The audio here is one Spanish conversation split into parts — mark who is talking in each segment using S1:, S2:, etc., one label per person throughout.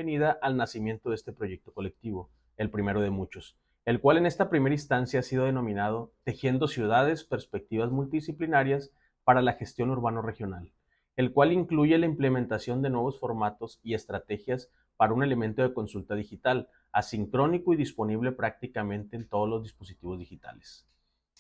S1: bienvenida al nacimiento de este proyecto colectivo, el primero de muchos, el cual en esta primera instancia ha sido denominado Tejiendo Ciudades, Perspectivas Multidisciplinarias para la Gestión Urbano-Regional, el cual incluye la implementación de nuevos formatos y estrategias para un elemento de consulta digital, asincrónico y disponible prácticamente en todos los dispositivos digitales.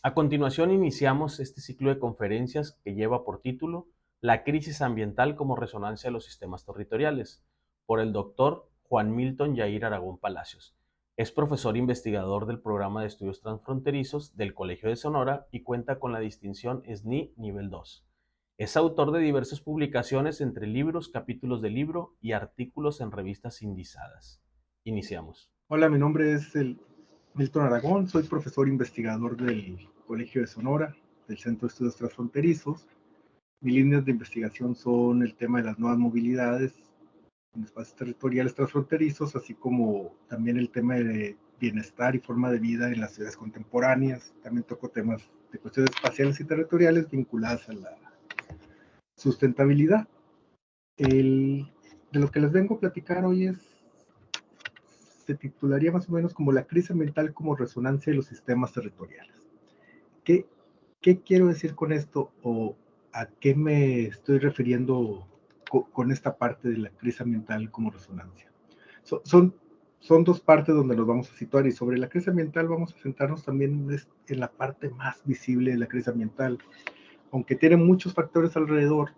S1: A continuación iniciamos este ciclo de conferencias que lleva por título La crisis ambiental como resonancia de los sistemas territoriales, por el doctor Juan Milton Yair Aragón Palacios. Es profesor investigador del Programa de Estudios Transfronterizos del Colegio de Sonora y cuenta con la distinción SNI Nivel 2. Es autor de diversas publicaciones entre libros, capítulos de libro y artículos en revistas indizadas. Iniciamos.
S2: Hola, mi nombre es Milton Aragón, soy profesor investigador del Colegio de Sonora, del Centro de Estudios Transfronterizos. Mis líneas de investigación son el tema de las nuevas movilidades en espacios territoriales transfronterizos, así como también el tema de bienestar y forma de vida en las ciudades contemporáneas. También toco temas de cuestiones espaciales y territoriales vinculadas a la sustentabilidad. De lo que les vengo a platicar hoy se titularía más o menos como la crisis ambiental como resonancia de los sistemas territoriales. ¿Qué, qué quiero decir con esto o a qué me estoy refiriendo con esta parte de la crisis ambiental como resonancia? Son dos partes donde nos vamos a situar, y sobre la crisis ambiental vamos a centrarnos también en la parte más visible de la crisis ambiental. Aunque tiene muchos factores alrededor,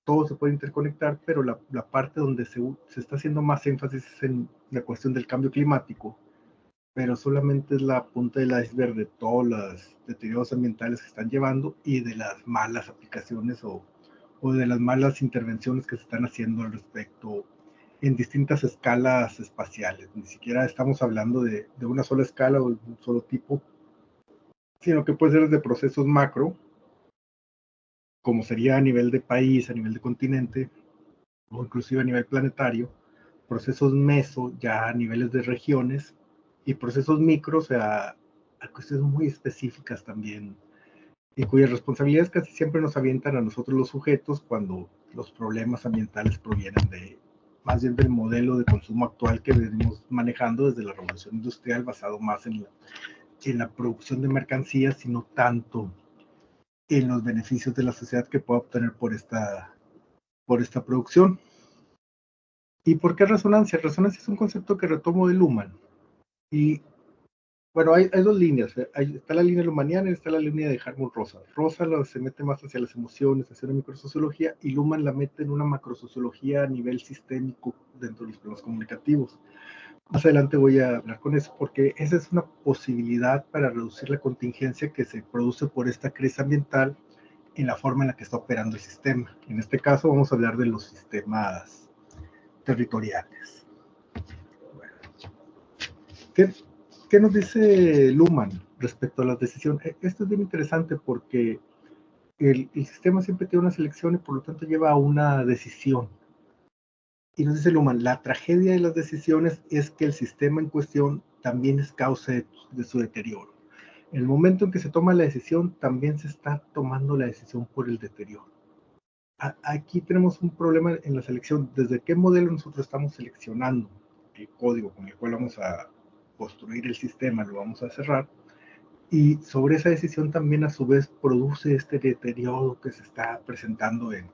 S2: todo se puede interconectar, pero la parte donde se está haciendo más énfasis es en la cuestión del cambio climático, pero solamente es la punta del iceberg de todos los deterioros ambientales que están llevando y de las malas aplicaciones o de las malas intervenciones que se están haciendo al respecto en distintas escalas espaciales. Ni siquiera estamos hablando de una sola escala o de un solo tipo, sino que puede ser desde procesos macro, como sería a nivel de país, a nivel de continente, o inclusive a nivel planetario, procesos meso, ya a niveles de regiones, y procesos micros a cuestiones muy específicas también, y cuyas responsabilidades casi siempre nos avientan a nosotros los sujetos cuando los problemas ambientales provienen más bien del modelo de consumo actual que venimos manejando desde la revolución industrial, basado más en la producción de mercancías y no tanto en los beneficios de la sociedad que pueda obtener por esta producción. ¿Y por qué resonancia? Resonancia es un concepto que retomo de Luhmann. Y bueno, hay dos líneas. Está la línea luhmanniana y está la línea de Hartmut Rosa. Rosa se mete más hacia las emociones, hacia la microsociología, y Luhmann la mete en una macrosociología a nivel sistémico dentro de los problemas comunicativos. Más adelante voy a hablar con eso, porque esa es una posibilidad para reducir la contingencia que se produce por esta crisis ambiental en la forma en la que está operando el sistema. En este caso vamos a hablar de los sistemas territoriales. Bueno, ¿qué nos dice Luhmann respecto a las decisiones? Esto es bien interesante porque el sistema siempre tiene una selección y por lo tanto lleva a una decisión. Y nos dice Luhmann, la tragedia de las decisiones es que el sistema en cuestión también es causa de su deterioro. En el momento en que se toma la decisión, también se está tomando la decisión por el deterioro. Aquí tenemos un problema en la selección. ¿Desde qué modelo nosotros estamos seleccionando el código con el cual vamos a construir el sistema? Lo vamos a cerrar. Y sobre esa decisión también a su vez produce este deterioro que se está presentando en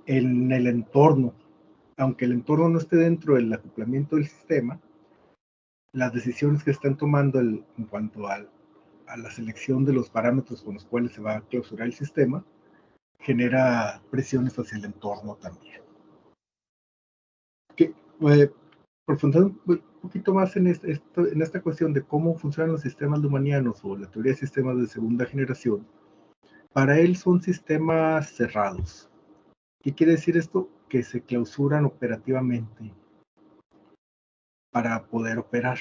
S2: el entorno. Aunque el entorno no esté dentro del acoplamiento del sistema, las decisiones que están tomando en cuanto a la selección de los parámetros con los cuales se va a clausurar el sistema, genera presiones hacia el entorno también. Profundizando un poquito más en esta cuestión de cómo funcionan los sistemas luhmannianos o la teoría de sistemas de segunda generación, para él son sistemas cerrados. ¿Qué quiere decir esto? Que se clausuran operativamente para poder operar.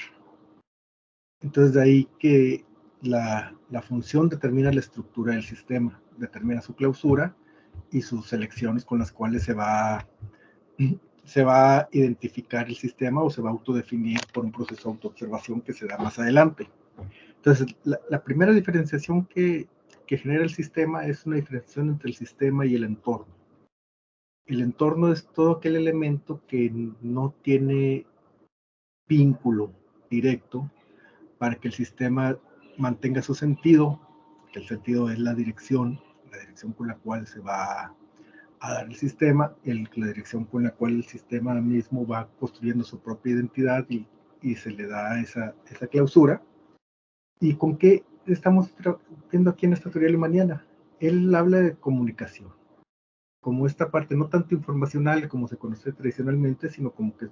S2: Entonces de ahí que la función determina la estructura del sistema, determina su clausura y sus selecciones con las cuales se va a identificar el sistema o se va a autodefinir por un proceso de autoobservación que se da más adelante. Entonces, la primera diferenciación que genera el sistema es una diferenciación entre el sistema y el entorno. El entorno es todo aquel elemento que no tiene vínculo directo para que el sistema mantenga su sentido, que el sentido es la dirección con la cual se va a dar el sistema, la dirección con la cual el sistema mismo va construyendo su propia identidad y se le da esa clausura. ¿Y con qué estamos viendo aquí en esta teoría lemaniana? Él habla de comunicación, como esta parte no tanto informacional como se conoce tradicionalmente, sino como que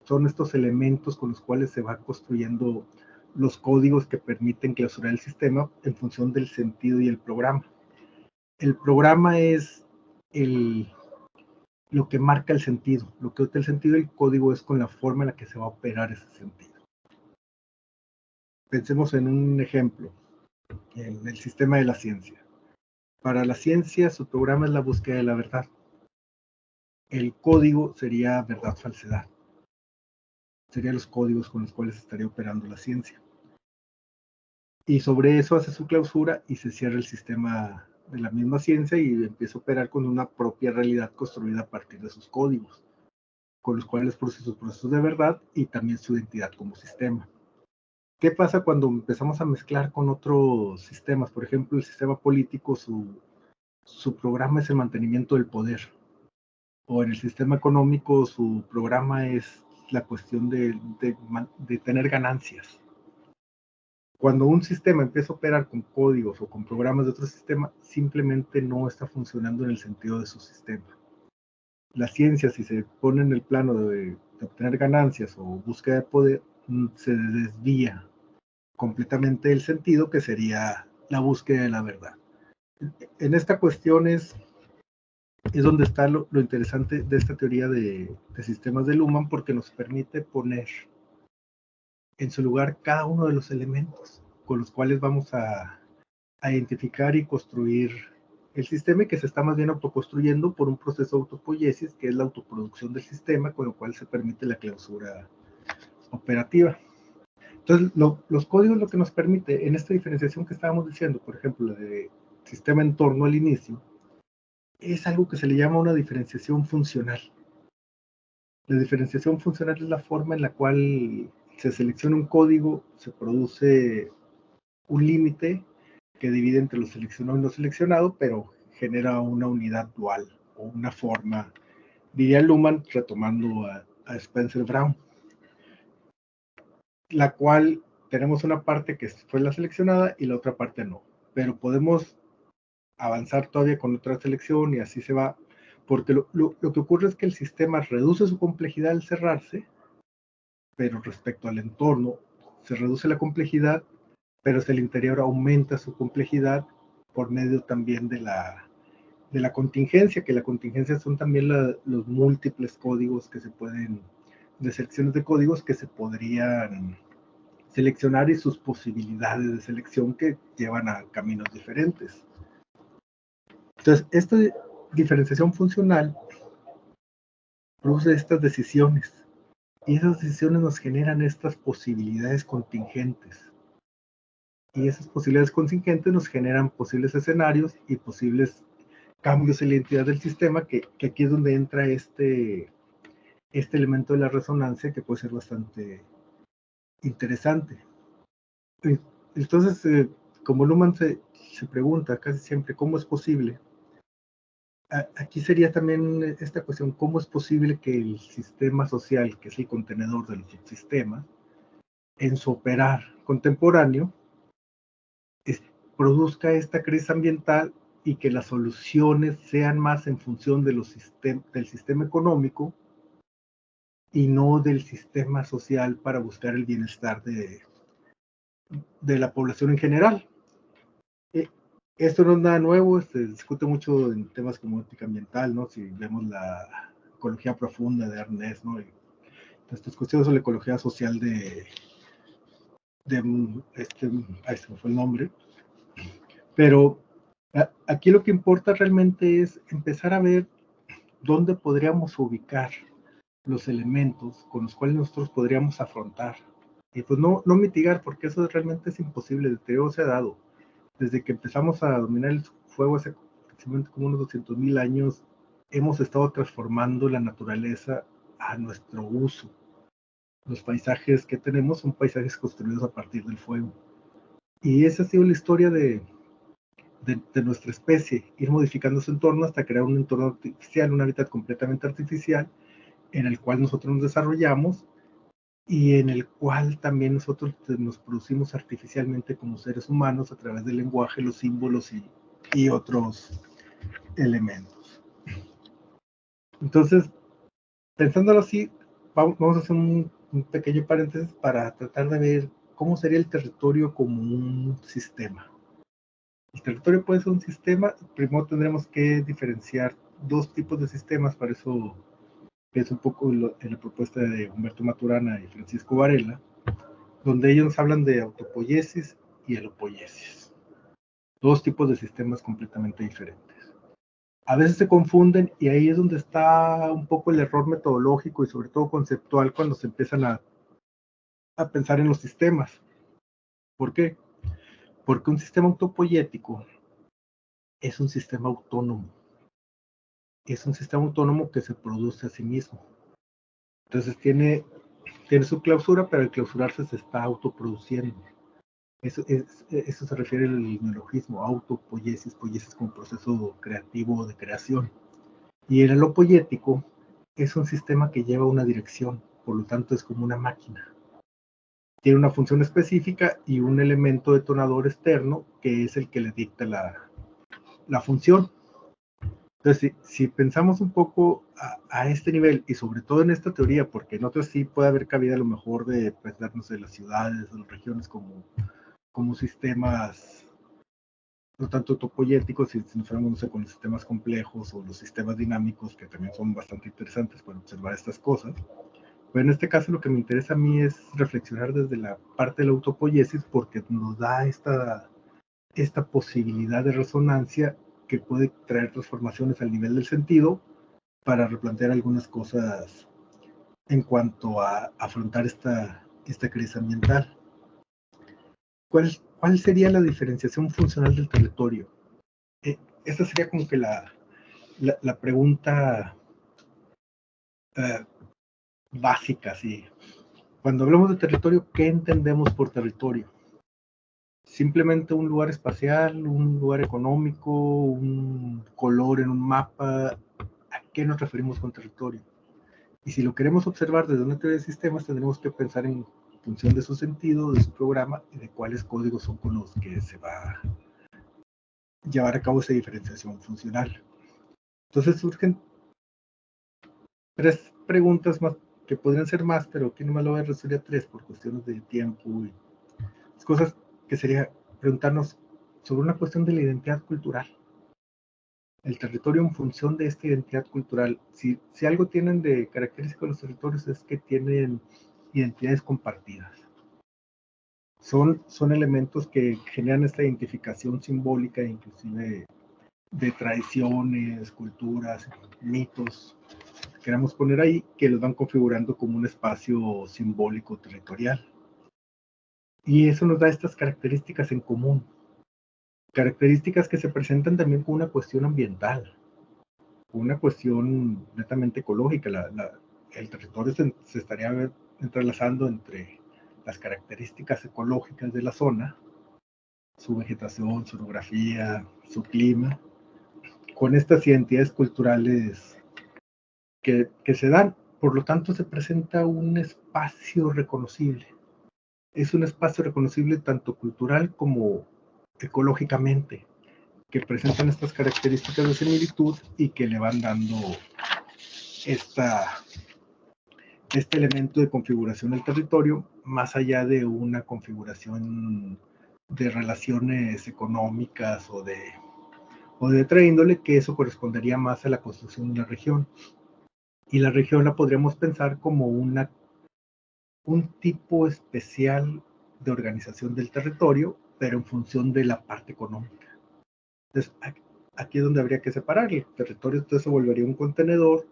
S2: son estos elementos con los cuales se va construyendo los códigos que permiten clausurar el sistema en función del sentido y el programa. El programa es lo que marca el sentido, lo que da el sentido del código es con la forma en la que se va a operar ese sentido. Pensemos en un ejemplo, en el sistema de la ciencia. Para la ciencia, su programa es la búsqueda de la verdad. El código sería verdad-falsedad. Serían los códigos con los cuales estaría operando la ciencia. Y sobre eso hace su clausura y se cierra el sistema de la misma ciencia y empieza a operar con una propia realidad construida a partir de sus códigos, con los cuales produce sus procesos de verdad y también su identidad como sistema. ¿Qué pasa cuando empezamos a mezclar con otros sistemas? Por ejemplo, el sistema político, su programa es el mantenimiento del poder. O en el sistema económico, su programa es la cuestión de tener ganancias. Cuando un sistema empieza a operar con códigos o con programas de otro sistema, simplemente no está funcionando en el sentido de su sistema. La ciencia, si se pone en el plano de obtener ganancias o búsqueda de poder, se desvía completamente del sentido que sería la búsqueda de la verdad. En esta cuestión es donde está lo interesante de esta teoría de sistemas de Luhmann, porque nos permite poner en su lugar cada uno de los elementos con los cuales vamos a identificar y construir el sistema y que se está más bien autoconstruyendo por un proceso de autopoiesis, que es la autoproducción del sistema, con lo cual se permite la clausura operativa. Entonces, los códigos lo que nos permite, en esta diferenciación que estábamos diciendo, por ejemplo, la de sistema entorno al inicio, es algo que se le llama una diferenciación funcional. La diferenciación funcional es la forma en la cual se selecciona un código, se produce un límite que divide entre lo seleccionado y no seleccionado, pero genera una unidad dual o una forma, diría Luhmann, retomando a Spencer Brown, la cual tenemos una parte que fue la seleccionada y la otra parte no, pero podemos avanzar todavía con otra selección y así se va, porque lo que ocurre es que el sistema reduce su complejidad al cerrarse, pero respecto al entorno se reduce la complejidad, pero hacia el interior aumenta su complejidad por medio también de la contingencia, que la contingencia son también los múltiples códigos que se pueden, de selecciones de códigos que se podrían seleccionar y sus posibilidades de selección que llevan a caminos diferentes. Entonces, esta diferenciación funcional produce estas decisiones y esas decisiones nos generan estas posibilidades contingentes. Y esas posibilidades contingentes nos generan posibles escenarios y posibles cambios en la identidad del sistema, que aquí es donde entra este elemento de la resonancia que puede ser bastante interesante. Entonces, como Luhmann se pregunta casi siempre cómo es posible, aquí sería también esta cuestión, cómo es posible que el sistema social, que es el contenedor de los subsistemas, en su operar contemporáneo, produzca esta crisis ambiental y que las soluciones sean más en función de del sistema económico y no del sistema social para buscar el bienestar de la población en general. Esto no es nada nuevo, se discute mucho en temas como ética ambiental, ¿no? Si vemos la ecología profunda de Ernest, ¿no? Y estas cuestiones sobre la ecología social ahí se me fue el nombre, pero aquí lo que importa realmente es empezar a ver dónde podríamos ubicar los elementos con los cuales nosotros podríamos afrontar. Y pues no mitigar, porque eso realmente es imposible, el deterioro se ha dado. Desde que empezamos a dominar el fuego hace aproximadamente como unos 200,000 años, hemos estado transformando la naturaleza a nuestro uso. Los paisajes que tenemos son paisajes construidos a partir del fuego. Y esa ha sido la historia de nuestra especie, ir modificando su entorno hasta crear un entorno artificial, un hábitat completamente artificial, en el cual nosotros nos desarrollamos y en el cual también nosotros nos producimos artificialmente como seres humanos a través del lenguaje, los símbolos y otros elementos. Entonces, pensándolo así, vamos a hacer un pequeño paréntesis para tratar de ver cómo sería el territorio como un sistema. El territorio puede ser un sistema, primero tendremos que diferenciar dos tipos de sistemas, para eso es un poco en la propuesta de Humberto Maturana y Francisco Varela, donde ellos hablan de autopoiesis y elopoiesis, dos tipos de sistemas completamente diferentes. A veces se confunden y ahí es donde está un poco el error metodológico y sobre todo conceptual cuando se empiezan a pensar en los sistemas. ¿Por qué? Porque un sistema autopoiético es un sistema autónomo. Es un sistema autónomo que se produce a sí mismo. Entonces tiene su clausura, pero al clausurarse se está autoproduciendo. Eso se refiere al neologismo, autopoiesis, poiesis como proceso creativo de creación. Y el alopoiético es un sistema que lleva una dirección, por lo tanto es como una máquina. Tiene una función específica y un elemento detonador externo que es el que le dicta la función. Entonces, si pensamos un poco a este nivel y sobre todo en esta teoría, porque en otras sí puede haber cabida a lo mejor de pensarnos de las ciudades o las regiones como sistemas no tanto topoyéticos, si nos fuéramos, no sé, con los sistemas complejos o los sistemas dinámicos, que también son bastante interesantes para observar estas cosas. Pero en este caso lo que me interesa a mí es reflexionar desde la parte de la autopoiesis, porque nos da esta posibilidad de resonancia que puede traer transformaciones al nivel del sentido para replantear algunas cosas en cuanto a afrontar esta crisis ambiental. ¿Cuál sería la diferenciación funcional del territorio? Esta sería como que la pregunta básica, sí. Cuando hablamos de territorio, ¿qué entendemos por territorio? Simplemente un lugar espacial, un lugar económico, un color en un mapa. ¿A qué nos referimos con territorio? Y si lo queremos observar desde una teoría de sistemas, tendremos que pensar en función de su sentido, de su programa y de cuáles códigos son con los que se va a llevar a cabo esa diferenciación funcional. Entonces surgen tres preguntas más, que podrían ser más, pero aquí no me lo voy a resumir a tres por cuestiones de tiempo y cosas, que sería preguntarnos sobre una cuestión de la identidad cultural. El territorio en función de esta identidad cultural. Si algo tienen de característica los territorios es que tienen identidades compartidas. Son elementos que generan esta identificación simbólica, inclusive de tradiciones, culturas, mitos, queramos poner ahí, que los van configurando como un espacio simbólico territorial. Y eso nos da estas características en común, características que se presentan también con una cuestión ambiental, una cuestión netamente ecológica. El territorio se estaría entrelazando entre las características ecológicas de la zona, su vegetación, su orografía, su clima, con estas identidades culturales que se dan. Por lo tanto, se presenta un espacio reconocible. Es un espacio reconocible tanto cultural como ecológicamente, que presentan estas características de similitud y que le van dando este elemento de configuración del territorio, más allá de una configuración de relaciones económicas o de otra índole, que eso correspondería más a la construcción de la región. Y la región la podríamos pensar como un tipo especial de organización del territorio, pero en función de la parte económica. Entonces, aquí es donde habría que separar. El territorio entonces se volvería un contenedor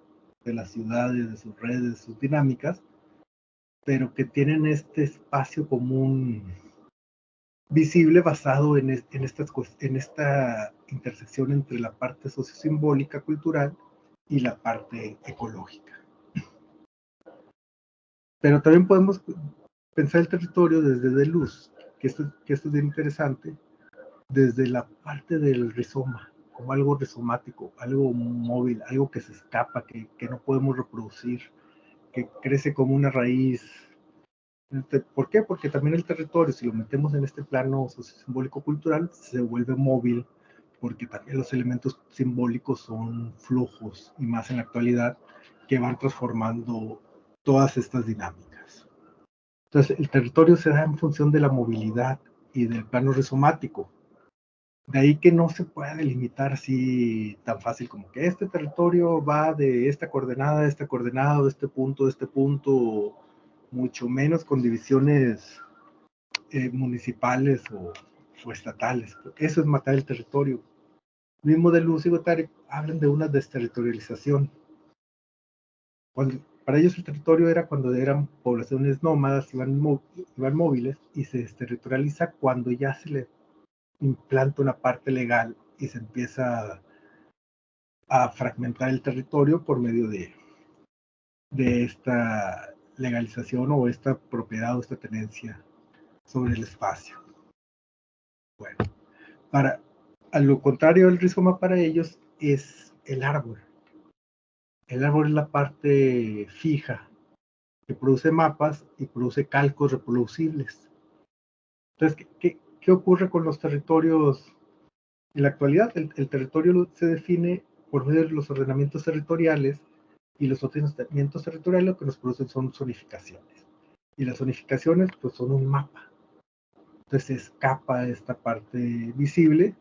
S2: de las ciudades, de sus redes, de sus dinámicas, pero que tienen este espacio común visible basado en esta intersección entre la parte sociosimbólica cultural y la parte ecológica. Pero también podemos pensar el territorio desde de luz, que esto es bien interesante, desde la parte del rizoma, como algo rizomático, algo móvil, algo que se escapa, que no podemos reproducir, que crece como una raíz. ¿Por qué? Porque también el territorio, si lo metemos en este plano simbólico-cultural, se vuelve móvil, porque también los elementos simbólicos son flujos, y más en la actualidad, que van transformando todas estas dinámicas. Entonces, el territorio se da en función de la movilidad y del plano rizomático. De ahí que no se puede delimitar así tan fácil como que este territorio va de esta coordenada a este coordenado, de este punto, mucho menos con divisiones municipales o estatales. Eso es matar el territorio. Mismo de Luz y Guattari hablan de una desterritorialización. Para ellos el territorio era cuando eran poblaciones nómadas, iban móviles, y se desterritorializa cuando ya se le implanta una parte legal y se empieza a fragmentar el territorio por medio de esta legalización o esta propiedad o esta tenencia sobre el espacio. Bueno, a lo contrario, el rizoma para ellos es el árbol. El árbol es la parte fija que produce mapas y produce calcos reproducibles. Entonces, ¿qué ocurre con los territorios en la actualidad? El territorio se define por medio de los ordenamientos territoriales, y los ordenamientos territoriales lo que nos producen son zonificaciones. Y las zonificaciones pues son un mapa. Entonces se escapa esta parte visible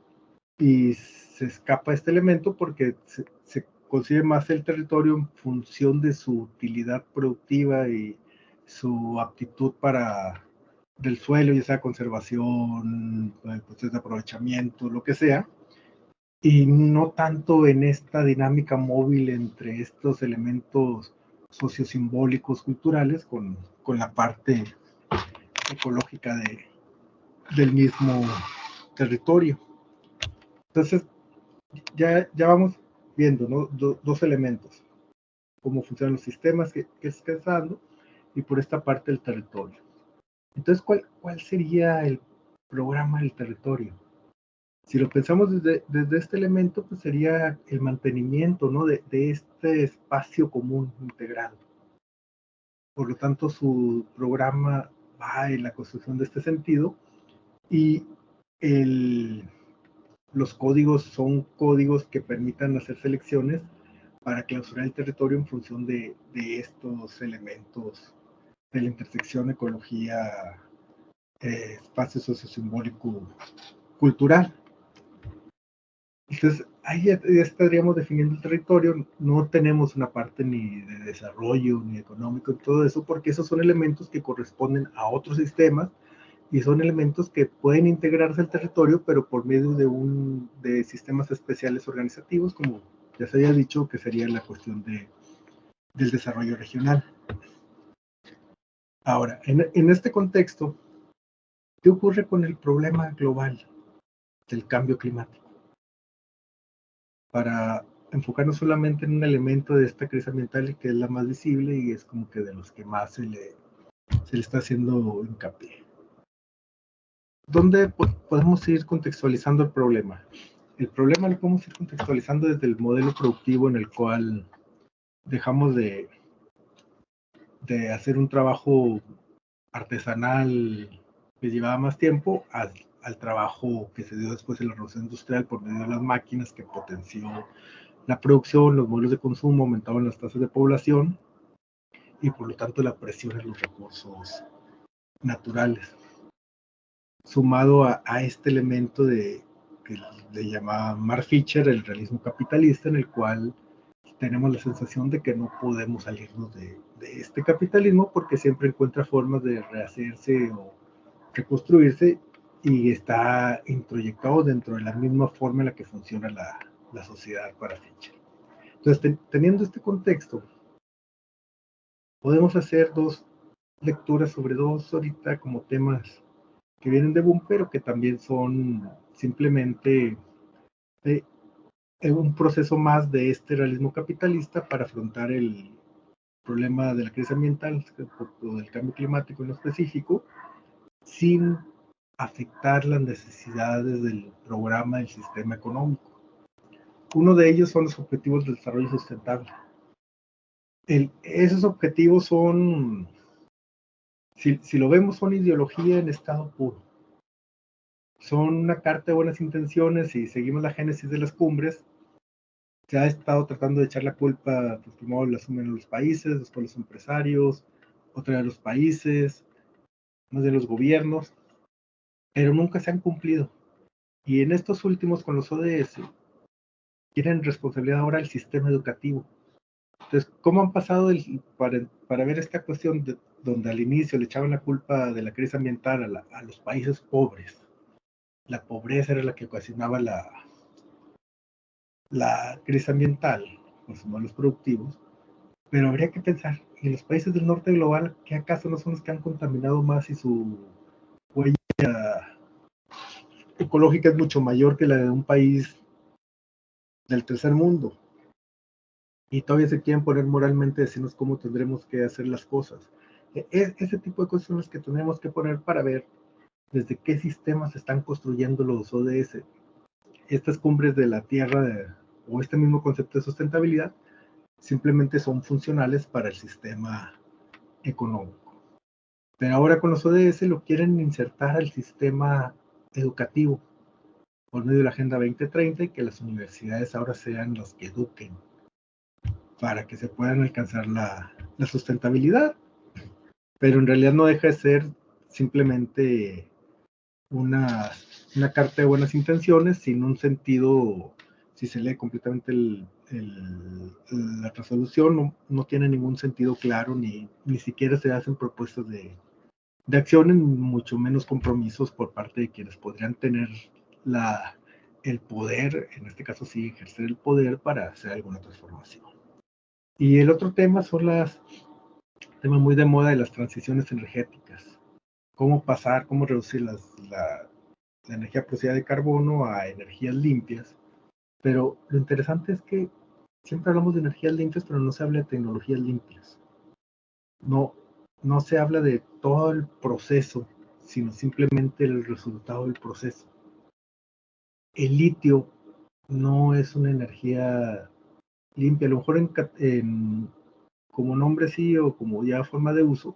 S2: y se escapa este elemento porque se concibe más el territorio en función de su utilidad productiva y su aptitud para del suelo, ya sea conservación, el proceso de aprovechamiento, lo que sea, y no tanto en esta dinámica móvil entre estos elementos sociosimbólicos culturales con la parte ecológica del mismo territorio. Entonces, ya vamos viendo, ¿no? Dos elementos, cómo funcionan los sistemas que se está dando, y por esta parte del territorio. Entonces, ¿cuál sería el programa del territorio? Si lo pensamos desde este elemento, pues sería el mantenimiento, ¿no? de este espacio común integrado. Por lo tanto, su programa va en la construcción de este sentido, y los códigos son códigos que permitan hacer selecciones para clausurar el territorio en función de estos elementos de la intersección ecología, espacio sociosimbólico cultural. Entonces, ahí ya estaríamos definiendo el territorio. No tenemos una parte ni de desarrollo, ni económico, y todo eso, porque esos son elementos que corresponden a otros sistemas, y son elementos que pueden integrarse al territorio, pero por medio de sistemas especiales organizativos, como ya se había dicho, que sería la cuestión del desarrollo regional. Ahora, en este contexto, ¿qué ocurre con el problema global del cambio climático? Para enfocarnos solamente en un elemento de esta crisis ambiental, que es la más visible y es como que de los que más se le está haciendo hincapié. ¿Dónde podemos ir contextualizando el problema? El problema lo podemos ir contextualizando desde el modelo productivo, en el cual dejamos de hacer un trabajo artesanal que llevaba más tiempo al trabajo que se dio después en la revolución industrial por medio de las máquinas, que potenció la producción, los modelos de consumo, aumentaban las tasas de población y por lo tanto la presión en los recursos naturales. Sumado a este elemento que le llamaba Mark Fisher el realismo capitalista, en el cual tenemos la sensación de que no podemos salirnos de este capitalismo, porque siempre encuentra formas de rehacerse o reconstruirse, y está introyectado dentro de la misma forma en la que funciona la sociedad para Fischer. Entonces, teniendo este contexto, podemos hacer dos lecturas sobre dos ahorita como temas que vienen de boom, pero que también son simplemente un proceso más de este realismo capitalista para afrontar el problema de la crisis ambiental o del cambio climático en lo específico, sin afectar las necesidades del programa del sistema económico. Uno de ellos son los objetivos del desarrollo sustentable. Esos objetivos son, si lo vemos, son ideología en estado puro. Son una carta de buenas intenciones y seguimos la génesis de las cumbres. Se ha estado tratando de echar la culpa, pues primero la asumen los países, después los empresarios, otra de los países, más de los gobiernos, pero nunca se han cumplido. Y en estos últimos, con los ODS, tienen responsabilidad ahora el sistema educativo. Entonces, ¿cómo han pasado para ver esta cuestión donde al inicio le echaban la culpa de la crisis ambiental a los países pobres? La pobreza era la que ocasionaba la crisis ambiental, los modelos productivos, pero habría que pensar, ¿y los países del norte global, qué acaso no son los que han contaminado más y su huella ecológica es mucho mayor que la de un país del tercer mundo? Y todavía se quieren poner moralmente a decirnos cómo tendremos que hacer las cosas. Ese tipo de cosas son las que tenemos que poner para ver desde qué sistemas se están construyendo los ODS. Estas cumbres de la Tierra o este mismo concepto de sustentabilidad simplemente son funcionales para el sistema económico. Pero ahora con los ODS lo quieren insertar al sistema educativo por medio de la Agenda 2030 y que las universidades ahora sean las que eduquen para que se puedan alcanzar la sustentabilidad. Pero en realidad no deja de ser simplemente una, una carta de buenas intenciones sin un sentido. Si se lee completamente la resolución, no tiene ningún sentido claro, ni siquiera se hacen propuestas de acción, mucho menos compromisos por parte de quienes podrían tener el poder, en este caso sí, ejercer el poder para hacer alguna transformación. Y el otro tema son tema muy de moda de las transiciones energéticas. Cómo reducir la energía procedida de carbono a energías limpias. Pero lo interesante es que siempre hablamos de energías limpias, pero no se habla de tecnologías limpias. No, no se habla de todo el proceso, sino simplemente el resultado del proceso. El litio no es una energía limpia, a lo mejor como nombre sí o como ya forma de uso,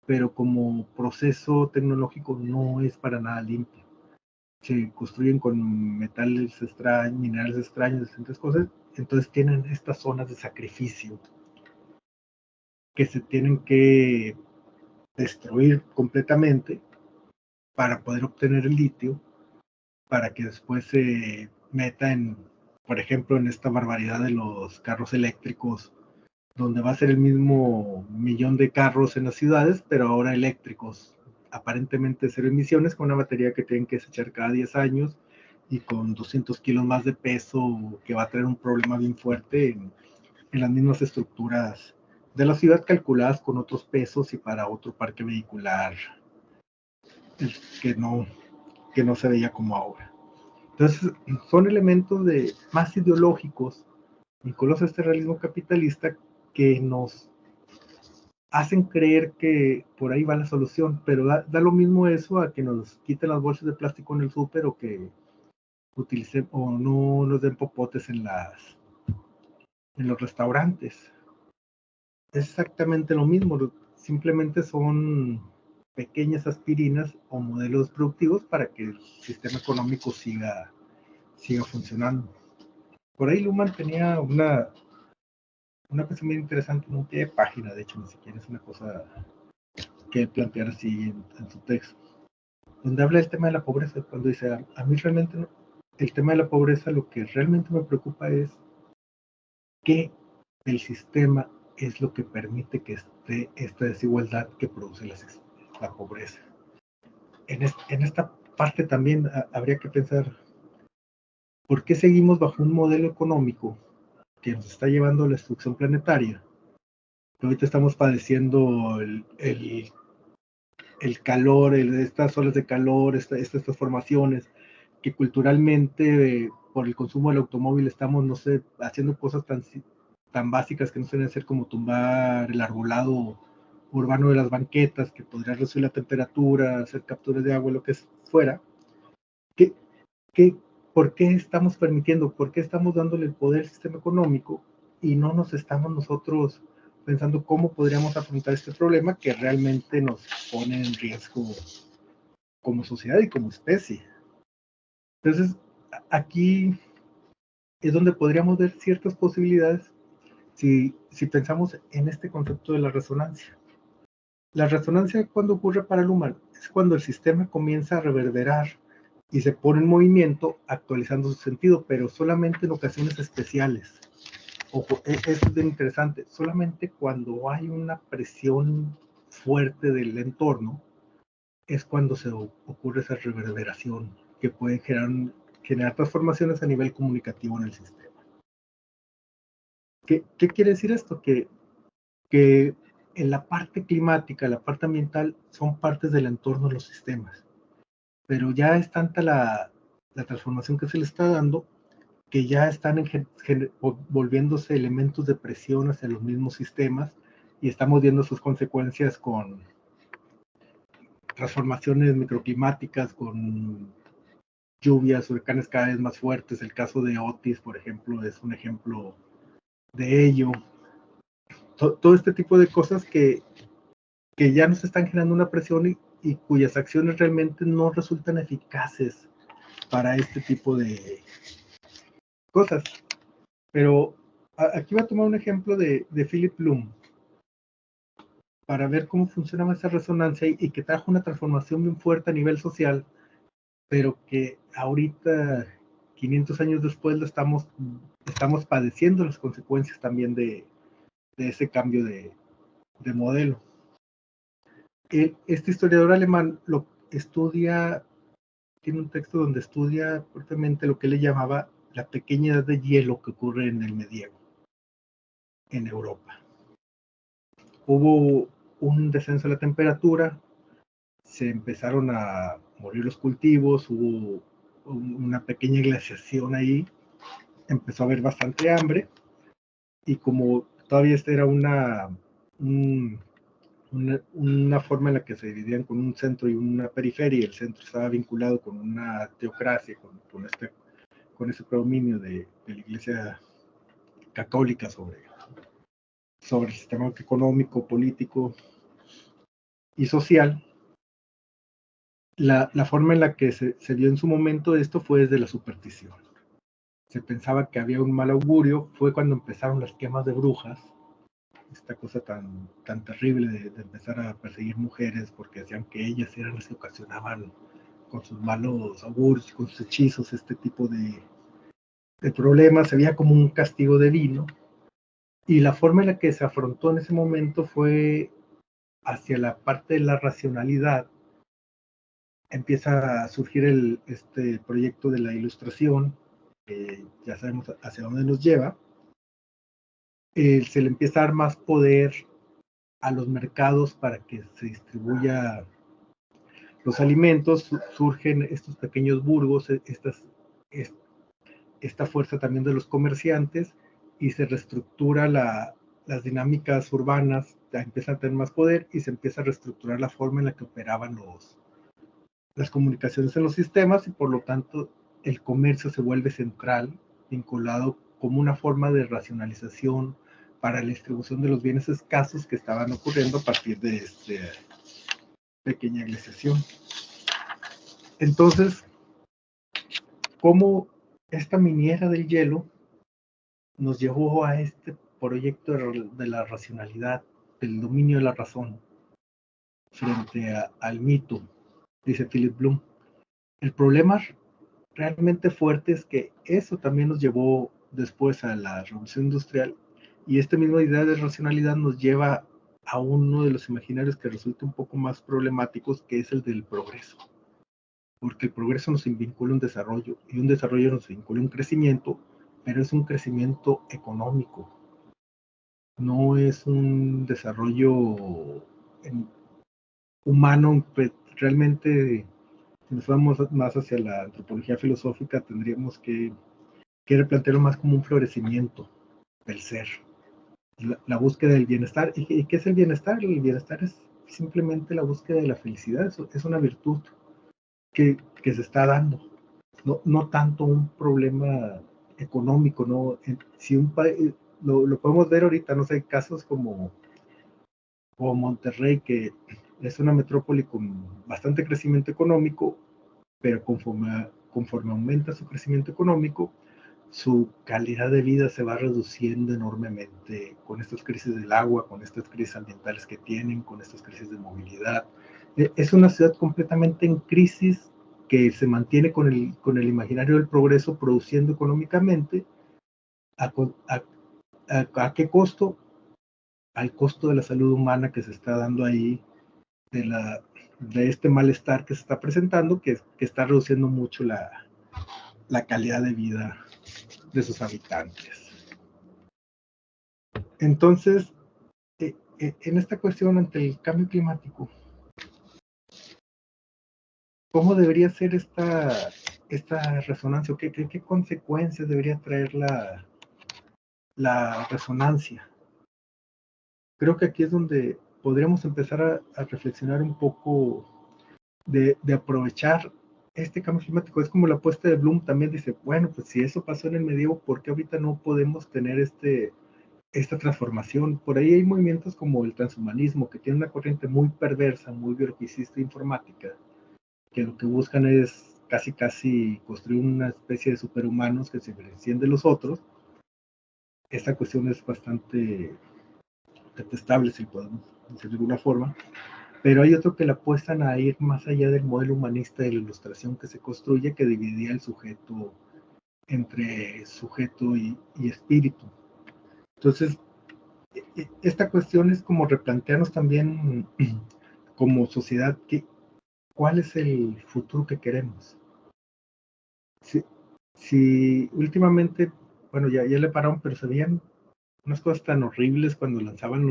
S2: pero como proceso tecnológico no es para nada limpio. Se construyen con metales extraños, minerales extraños, distintas cosas, entonces tienen estas zonas de sacrificio que se tienen que destruir completamente para poder obtener el litio, para que después se meta por ejemplo, en esta barbaridad de los carros eléctricos, donde va a ser el mismo millón de carros en las ciudades, pero ahora eléctricos, aparentemente cero emisiones, con una batería que tienen que desechar cada 10 años y con 200 kilos más de peso, que va a tener un problema bien fuerte en las mismas estructuras de la ciudad, calculadas con otros pesos y para otro parque vehicular que no se veía como ahora. Entonces, son elementos más ideológicos vinculados a este realismo capitalista que nos hacen creer que por ahí va la solución, pero da lo mismo eso a que nos quiten las bolsas de plástico en el súper o que utilicen o no nos den popotes en los restaurantes. Es exactamente lo mismo, simplemente son pequeñas aspirinas o modelos productivos para que el sistema económico siga funcionando. Por ahí Luhmann tenía una cosa muy interesante, no tiene página, de hecho, ni siquiera es una cosa que plantear así en su texto, donde habla del tema de la pobreza, cuando dice, a mí realmente el tema de la pobreza, lo que realmente me preocupa es que el sistema es lo que permite que esté esta desigualdad que produce la pobreza. En esta parte también habría que pensar, ¿por qué seguimos bajo un modelo económico que nos está llevando a la destrucción planetaria? Ahorita estamos padeciendo el calor, estas olas de calor, estas transformaciones que culturalmente por el consumo del automóvil estamos, no sé, haciendo cosas tan básicas que no suelen ser como tumbar el arbolado urbano de las banquetas, que podría reducir la temperatura, hacer capturas de agua, lo que fuera. ¿Qué, qué, ¿Por qué estamos permitiendo, por qué estamos dándole el poder al sistema económico y no nos estamos nosotros pensando cómo podríamos afrontar este problema que realmente nos pone en riesgo como sociedad y como especie? Entonces, aquí es donde podríamos ver ciertas posibilidades si pensamos en este concepto de la resonancia. La resonancia, cuando ocurre para el humano, es cuando el sistema comienza a reverberar y se pone en movimiento actualizando su sentido, pero solamente en ocasiones especiales. Ojo, eso es bien interesante. Solamente cuando hay una presión fuerte del entorno es cuando se ocurre esa reverberación que puede generar transformaciones a nivel comunicativo en el sistema. ¿Qué quiere decir esto? Que en la parte climática, la parte ambiental, son partes del entorno de los sistemas, pero ya es tanta la transformación que se le está dando que ya están volviéndose elementos de presión hacia los mismos sistemas y estamos viendo sus consecuencias con transformaciones microclimáticas, con lluvias, huracanes cada vez más fuertes. El caso de Otis, por ejemplo, es un ejemplo de ello. Todo este tipo de cosas que ya nos están generando una presión y cuyas acciones realmente no resultan eficaces para este tipo de cosas. Pero aquí voy a tomar un ejemplo de Philip Bloom para ver cómo funcionaba esa resonancia y que trajo una transformación bien fuerte a nivel social, pero que ahorita, 500 años después, estamos padeciendo las consecuencias también de ese cambio de modelo. Este historiador alemán lo estudia, tiene un texto donde estudia fuertemente lo que él llamaba la pequeña edad de hielo que ocurre en el medievo, en Europa. Hubo un descenso de la temperatura, se empezaron a morir los cultivos, hubo una pequeña glaciación ahí, empezó a haber bastante hambre y como todavía esta era una forma en la que se dividían con un centro y una periferia, y el centro estaba vinculado con una teocracia, con ese predominio de la Iglesia católica sobre el sistema económico, político y social. La forma en la que se dio en su momento esto fue desde la superstición. Se pensaba que había un mal augurio, fue cuando empezaron las quemas de brujas, esta cosa tan terrible de empezar a perseguir mujeres porque decían que ellas eran las que ocasionaban con sus malos augurios, con sus hechizos, este tipo de problemas. Se veía como un castigo divino. Y la forma en la que se afrontó en ese momento fue hacia la parte de la racionalidad. Empieza a surgir este proyecto de la ilustración, que ya sabemos hacia dónde nos lleva. Se le empieza a dar más poder a los mercados para que se distribuya los alimentos, surgen estos pequeños burgos, esta fuerza también de los comerciantes, y se reestructura las dinámicas urbanas, ya empiezan a tener más poder y se empieza a reestructurar la forma en la que operaban las comunicaciones en los sistemas, y por lo tanto el comercio se vuelve central, vinculado como una forma de racionalización para la distribución de los bienes escasos que estaban ocurriendo a partir de esta pequeña glaciación. Entonces, ¿cómo esta miniera del hielo nos llevó a este proyecto de la racionalidad, del dominio de la razón, frente al mito? Dice Philip Bloom. El problema realmente fuerte es que eso también nos llevó después a la revolución industrial, y esta misma idea de racionalidad nos lleva a uno de los imaginarios que resulta un poco más problemáticos, que es el del progreso, porque el progreso nos vincula a un desarrollo y un desarrollo nos vincula a un crecimiento, pero es un crecimiento económico, no es un desarrollo humano. Realmente, si nos vamos más hacia la antropología filosófica, tendríamos que quiere plantearlo más como un florecimiento del ser, la búsqueda del bienestar. ¿Y qué es el bienestar? El bienestar es simplemente la búsqueda de la felicidad, es una virtud que se está dando, no tanto un problema económico, ¿no? Si un país, lo podemos ver ahorita, no sé, casos como Monterrey, que es una metrópoli con bastante crecimiento económico, pero conforme aumenta su crecimiento económico, su calidad de vida se va reduciendo enormemente con estas crisis del agua, con estas crisis ambientales que tienen, con estas crisis de movilidad. Es una ciudad completamente en crisis que se mantiene con el imaginario del progreso produciendo económicamente. ¿A, a qué costo? Al costo de la salud humana que se está dando ahí, de este malestar que se está presentando, que está reduciendo mucho la calidad de vida de sus habitantes. Entonces, en esta cuestión ante el cambio climático, ¿cómo debería ser esta resonancia? ¿Qué consecuencias debería traer la resonancia? Creo que aquí es donde podríamos empezar a reflexionar un poco de aprovechar este cambio climático. Es como la apuesta de Bloom también dice, bueno, pues si eso pasó en el medievo, ¿por qué ahorita no podemos tener esta transformación? Por ahí hay movimientos como el transhumanismo, que tiene una corriente muy perversa, muy biologicista e informática, que lo que buscan es casi construir una especie de superhumanos que se diferencien de los otros. Esta cuestión es bastante detestable, si podemos decir de alguna forma, pero hay otro que le apuestan a ir más allá del modelo humanista de la ilustración que se construye, que dividía el sujeto entre sujeto y espíritu. Entonces, esta cuestión es como replantearnos también como sociedad cuál es el futuro que queremos. Si últimamente, bueno, ya le pararon, pero se veían unas cosas tan horribles cuando lanzaban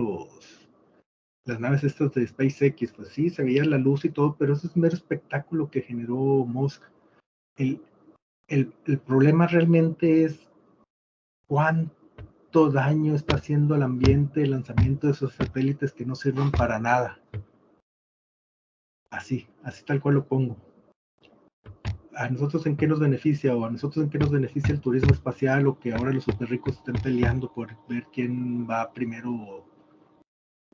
S2: las naves estas de SpaceX, pues sí, se veía la luz y todo, pero eso es un mero espectáculo que generó Musk. El, el problema realmente es cuánto daño está haciendo al ambiente el lanzamiento de esos satélites que no sirven para nada. Así tal cual lo pongo. ¿A nosotros en qué nos beneficia? ¿O a nosotros en qué nos beneficia el turismo espacial? O que ahora los super ricos estén peleando por ver quién va primero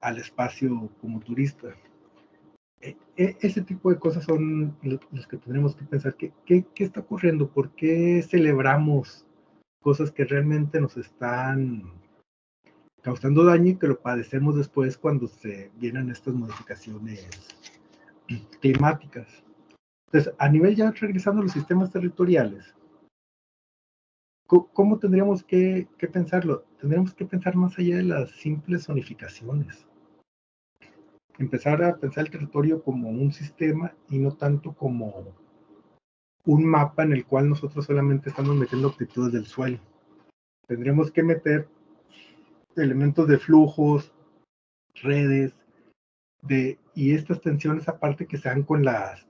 S2: al espacio como turista. Ese tipo de cosas son los que tenemos que pensar. ¿Qué está ocurriendo? ¿Por qué celebramos cosas que realmente nos están causando daño y que lo padecemos después cuando se vienen estas modificaciones climáticas? Entonces, a nivel ya regresando a los sistemas territoriales, ¿cómo tendríamos que pensarlo? Tendríamos que pensar más allá de las simples zonificaciones. Empezar a pensar el territorio como un sistema y no tanto como un mapa en el cual nosotros solamente estamos metiendo aptitudes del suelo. Tendríamos que meter elementos de flujos, redes, y estas tensiones aparte que se dan con las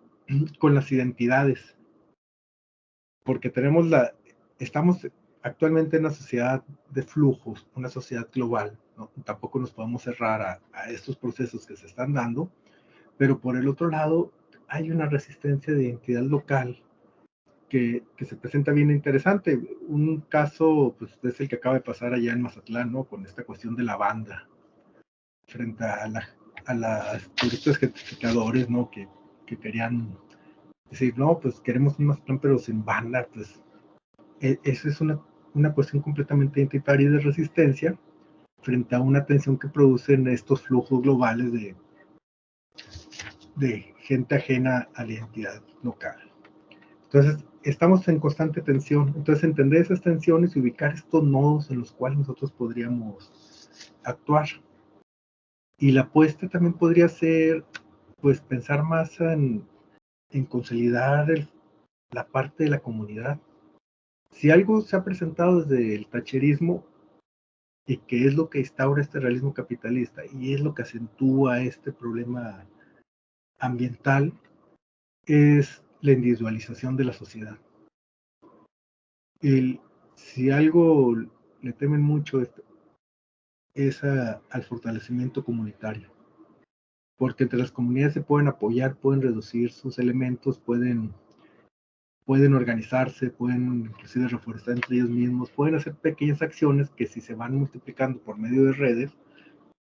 S2: identidades. Porque estamos actualmente en una sociedad de flujos, una sociedad global, ¿no? Tampoco nos podemos cerrar a estos procesos que se están dando, pero por el otro lado hay una resistencia de identidad local que se presenta bien interesante. Un caso pues, es el que acaba de pasar allá en Mazatlán, ¿no? Con esta cuestión de la banda, frente a las turistas gentrificadores, ¿no? Que querían decir, no, pues queremos un Mazatlán pero sin banda, pues esa es una cuestión completamente identitaria y de resistencia frente a una tensión que producen estos flujos globales de gente ajena a la identidad local. Entonces, estamos en constante tensión. Entonces, entender esas tensiones y ubicar estos nodos en los cuales nosotros podríamos actuar. Y la apuesta también podría ser, pues, pensar más en consolidar la parte de la comunidad. Si algo se ha presentado desde el thatcherismo, y que es lo que instaura este realismo capitalista, y es lo que acentúa este problema ambiental, es la individualización de la sociedad. si algo le temen mucho es al fortalecimiento comunitario, porque entre las comunidades se pueden apoyar, pueden reducir sus elementos, pueden organizarse, pueden inclusive reforzar entre ellos mismos, pueden hacer pequeñas acciones que si se van multiplicando por medio de redes,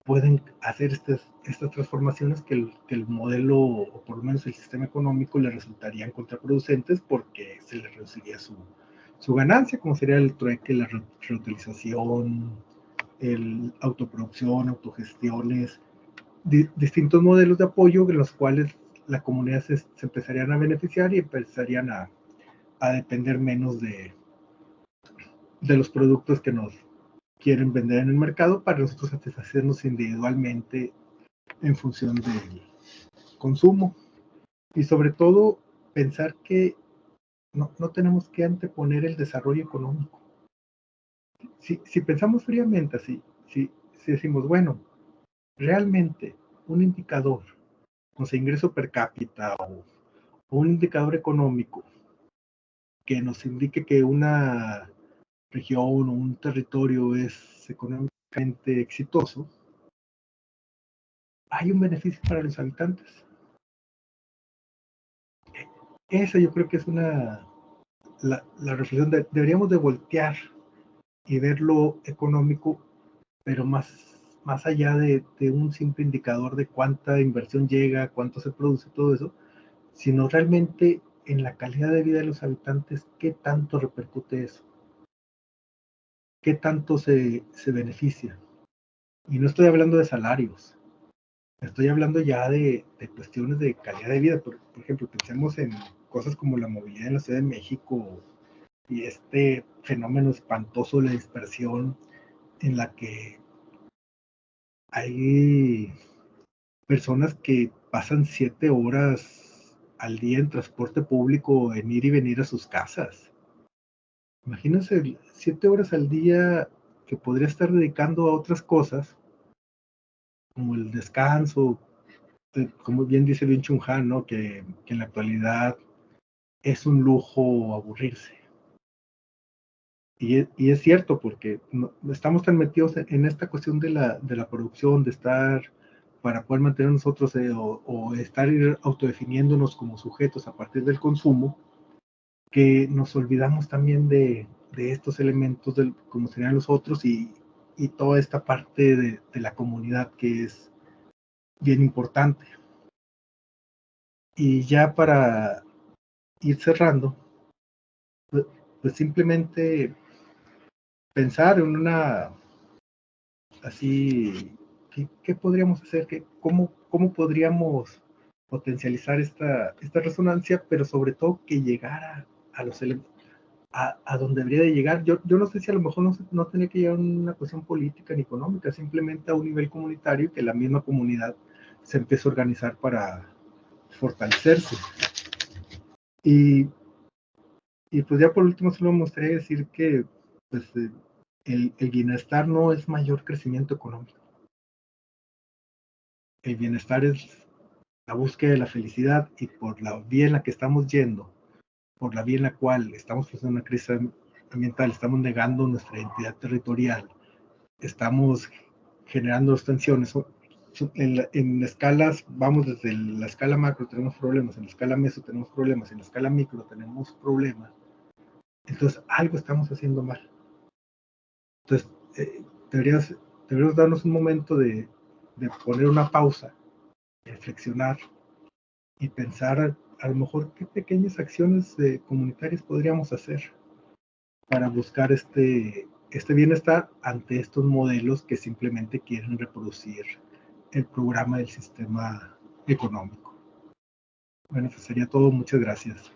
S2: pueden hacer estas transformaciones que el modelo, o por lo menos el sistema económico, le resultarían contraproducentes porque se le reduciría su ganancia, como sería el trueque, la reutilización, el autoproducción, autogestiones, distintos modelos de apoyo en los cuales la comunidad se empezarían a beneficiar y empezarían a depender menos de los productos que nos quieren vender en el mercado para nosotros satisfacernos individualmente en función del consumo. Y sobre todo, pensar que no tenemos que anteponer el desarrollo económico. Si pensamos fríamente así, si decimos, bueno, realmente un indicador, no sé, ingreso per cápita o un indicador económico que nos indique que una región o un territorio es económicamente exitoso, hay un beneficio para los habitantes. Esa yo creo que es la reflexión. Deberíamos de voltear y ver lo económico, pero más allá de un simple indicador de cuánta inversión llega, cuánto se produce, todo eso, sino realmente en la calidad de vida de los habitantes, qué tanto repercute eso, qué tanto se beneficia. Y no estoy hablando de salarios, estoy hablando ya de cuestiones de calidad de vida. Por ejemplo, pensemos en cosas como la movilidad en la Ciudad de México y este fenómeno espantoso de la dispersión en la que hay personas que pasan 7 horas al día en transporte público en ir y venir a sus casas. Imagínense 7 horas al día que podría estar dedicando a otras cosas, como el descanso, como bien dice Bin Chun Han, ¿no? Que en la actualidad es un lujo aburrirse. Y es cierto, porque estamos tan metidos en esta cuestión de la producción, de estar para poder mantener nosotros o estar autodefiniéndonos como sujetos a partir del consumo, que nos olvidamos también de estos elementos como serían los otros y toda esta parte de la comunidad que es bien importante. Y ya para ir cerrando, pues simplemente pensar en así, ¿qué podríamos hacer? ¿Cómo podríamos potencializar esta resonancia, pero sobre todo que llegara a los elementos, a donde debería de llegar? Yo no sé si a lo mejor no tenía que llegar a una cuestión política ni económica, simplemente a un nivel comunitario, que la misma comunidad se empiece a organizar para fortalecerse. Y pues ya por último solo me gustaría decir que pues, el bienestar no es mayor crecimiento económico. El bienestar es la búsqueda de la felicidad, y por la vía en la que estamos yendo, por la vía en la cual estamos pasando una crisis ambiental, estamos negando nuestra identidad territorial, estamos generando tensiones. En escalas, vamos desde la escala macro tenemos problemas, en la escala meso tenemos problemas, en la escala micro tenemos problemas. Entonces algo estamos haciendo mal. Entonces deberíamos darnos un momento de poner una pausa, reflexionar y pensar a lo mejor qué pequeñas acciones comunitarias podríamos hacer para buscar este bienestar ante estos modelos que simplemente quieren reproducir el programa del sistema económico. Bueno, pues sería todo. Muchas gracias.